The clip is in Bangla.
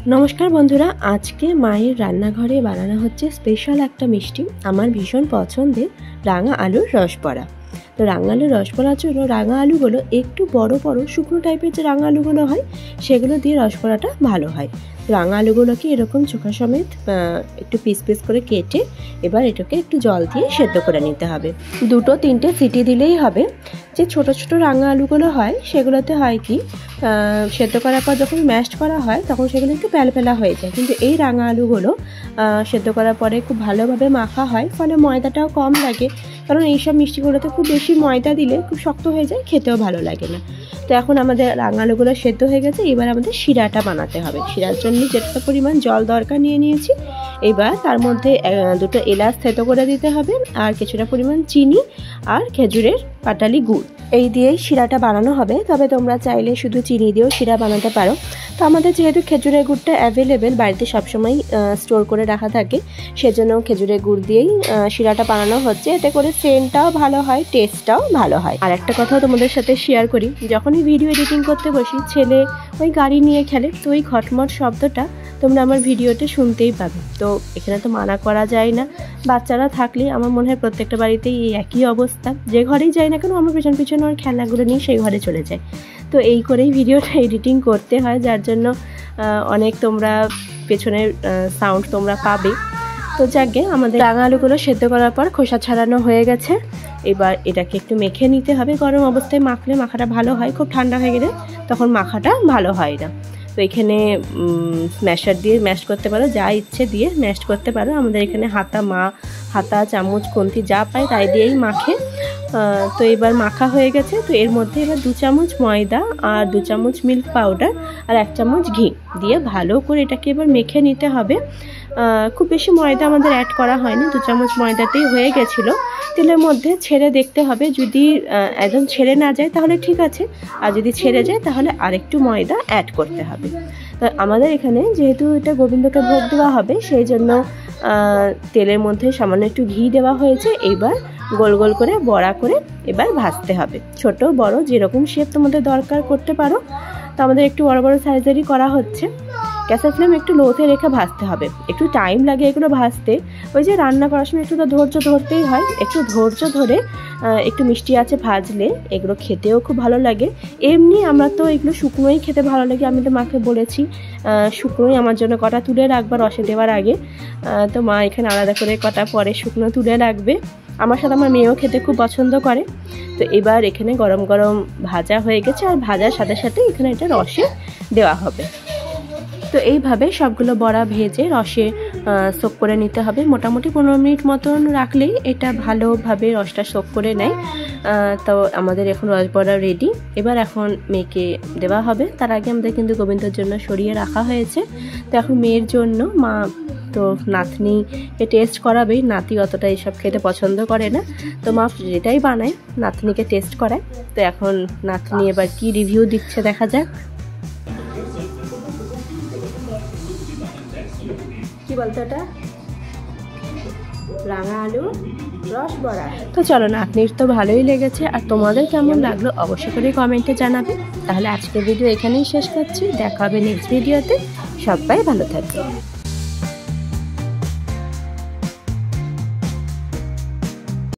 नमस्कार बंधुरा आज के मायेर रान्नाघरे बानानो हच्छे स्पेशल एक मिष्टि आमार भीषण पछंदेर रांगा आलुर रसबड़ा। तो रांगा आलुर रसबड़ार जोन्नो रांगा आलुगुलो एकटू बड़ो बड़ो शुकनो टाइपेर जे रांगा आलुगुलो हय सेगुलो दिये रसबड़ाटा भालो हय। रांगा आलुगुलोके एरकम चोखा समेत एकटू पिस पिस करे केटे एबार एटाके एकटू जल दिये सेদ্ধ करे निते हबे। दुटो तीनटे सिटी दिलेई हबे। जे छोटो छोटो रांगा आलुगुलो हय सेगुलोते हय कि सेদ্ধ करार पर जखन मैश करा हय तखन सेगुलो एकटू प्यालप्याला हये जाय, किन्तु एई रांगा आलुगुलो सेদ্ধ करार परे खूब भालोभाबे माखा हय फले मयदाटाओ कम लागे, कारण एइसब मिष्टिगुलोते खूब बेशी मयदा दिले खूब शक्त हये जाय, खेतेও भालो लागे ना। तो एखन आमादेर रांगा आलुगुलो सेদ্ধ हये गेছে, एबार आमादेर शिराटा बानाते हबे। शिरार जन्य जेतटा परिमाण जल दरकार निये निয়েছি। एबार तार मধ্যে দুটো এলাচ থেতো করে দিতে হবে আর কিছুটা পরিমাণ চিনি আর খেজুরের পাটালি গুড় এই দিয়েই শিরাটা বানানো হবে। তবে তোমরা চাইলে শুধু চিনি দিয়েও শিরা বানাতে পারো। তো আমাদের যেহেতু খেজুরের গুড়টা অ্যাভেলেবেল বাড়িতে সবসময় স্টোর করে রাখা থাকে, সেজন্য খেজুরের গুড় দিয়েই শিরাটা বানানো হচ্ছে। এতে করে সেন্টটাও ভালো হয়, টেস্টটাও ভালো হয়। আর একটা কথা তোমাদের সাথে শেয়ার করি, যখনই ভিডিও এডিটিং করতে বসি ছেলে ওই গাড়ি নিয়ে খেলে, তো ওই খটমট শব্দটা তোমরা আমার ভিডিওতে শুনতেই পাবে। তো এখানে তো মানা করা যায় না, বাচ্চারা থাকলে আমার মনে হয় প্রত্যেকটা বাড়িতেই এই একই অবস্থা, যে ঘরেই যাই না কেন আমার পেছন পেছনে ওর খেলনাগুলো নিয়ে সেই ঘরে চলে যায়। তো এই করেই ভিডিওটা এডিটিং করতে হয়, যার জন্য অনেক তোমরা পেছনের সাউন্ড তোমরা পাবে। তো যাকে আমাদের রাঙা আলুগুলো সেদ্ধ করার পর খোসা ছাড়ানো হয়ে গেছে। এবার এটাকে একটু মেখে নিতে হবে। গরম অবস্থায় মাখলে মাখাটা ভালো হয়, খুব ঠান্ডা হয়ে গেলে তখন মাখাটা ভালো হয় না। তো এখানে ম্যাশার দিয়ে ম্যাশ করতে পারো, যা ইচ্ছে দিয়ে ম্যাশ করতে পারো। আমাদের এখানে হাতা চামচ খুন্তি যা পায় তাই দিয়েই মাখে। তো এবার মাখা হয়ে গেছে। তো এর মধ্যে এবার 2 চামচ ময়দা আর 2 চামচ মিল্ক পাউডার আর 1 চামচ ঘি দিয়ে ভালো করে এটাকে এবার মেখে নিতে হবে। খুব বেশি ময়দা আমাদের অ্যাড করা হয়নি, 2 চামচ ময়দাতেই হয়ে গেছিলো। তেলের মধ্যে ছেড়ে দেখতে হবে, যদি একদম ছেড়ে না যায় তাহলে ঠিক আছে, আর যদি ছেড়ে যায় তাহলে আরেকটু ময়দা অ্যাড করতে হবে। তো আমাদের এখানে যেহেতু এটা গোবিন্দকে ভোগ দেওয়া হবে সেই জন্য তেলের মধ্যে সামান্য একটু ঘি দেওয়া হয়েছে। এইবার গোল গোল করে বড়া করে এবার ভাজতে হবে। ছোট বড় যেরকম শেপ তোমাদের দরকার করতে পারো। তো আমাদের একটু বড় বড় সাইজেরই করা হচ্ছে। গ্যাসের ফ্লেম একটু লোতে রেখে ভাজতে হবে, একটু টাইম লাগে এগুলো ভাজতে। ওই যে রান্না করার সময় একটু তো ধৈর্য ধরতেই হয়, একটু ধৈর্য ধরে একটু মিষ্টি আছে ভাজলে এগুলো খেতেও খুব ভালো লাগে। এমনি আমরা তো এগুলো শুকনোই খেতে ভালো লাগে, আমি তো মাকে বলেছি শুকনোই আমার জন্য কটা তুলে রাখবার রসে দেওয়ার আগে। তো মা এখানে আলাদা করে কটা পরে শুকনো তুলে রাখবে। আমার সাথে আমার মেয়েও খেতে খুব পছন্দ করে। তো এবার এখানে গরম গরম ভাজা হয়ে গেছে, আর ভাজার সাথে সাথে এখানে এটা রসে দেওয়া হবে। তো এইভাবে সবগুলো বড়া ভেজে রসে সোক করে নিতে হবে। মোটামুটি 15 মিনিট মতন রাখলেই এটা ভালোভাবে রসটা সোক করে নেয়। তো আমাদের এখন রস বড়া রেডি। এবার এখন মেয়েকে দেওয়া হবে। তার আগে আমাদের কিন্তু গোবিন্দর জন্য সরিয়ে রাখা হয়েছে। তো এখন মেয়ের জন্য মা তো নাতনিকে টেস্ট করাবেই। নাতি অতটা এসব খেতে পছন্দ করে না, তো মা যেটাই বানায় নাতনিকে টেস্ট করায়। তো এখন নাতনি এবার কি রিভিউ দিচ্ছে দেখা যাক। কি বলতো এটা? রাঙা আলু রস বড়া। তো চলো, নাতনির তো ভালোই লেগেছে, আর তোমাদের কেমন লাগলো অবশ্যই করে কমেন্টে জানাবে। তাহলে আজকের ভিডিও এখানেই শেষ করছি, দেখা হবে নেক্সট ভিডিওতে। সবাই ভালো থাকবে।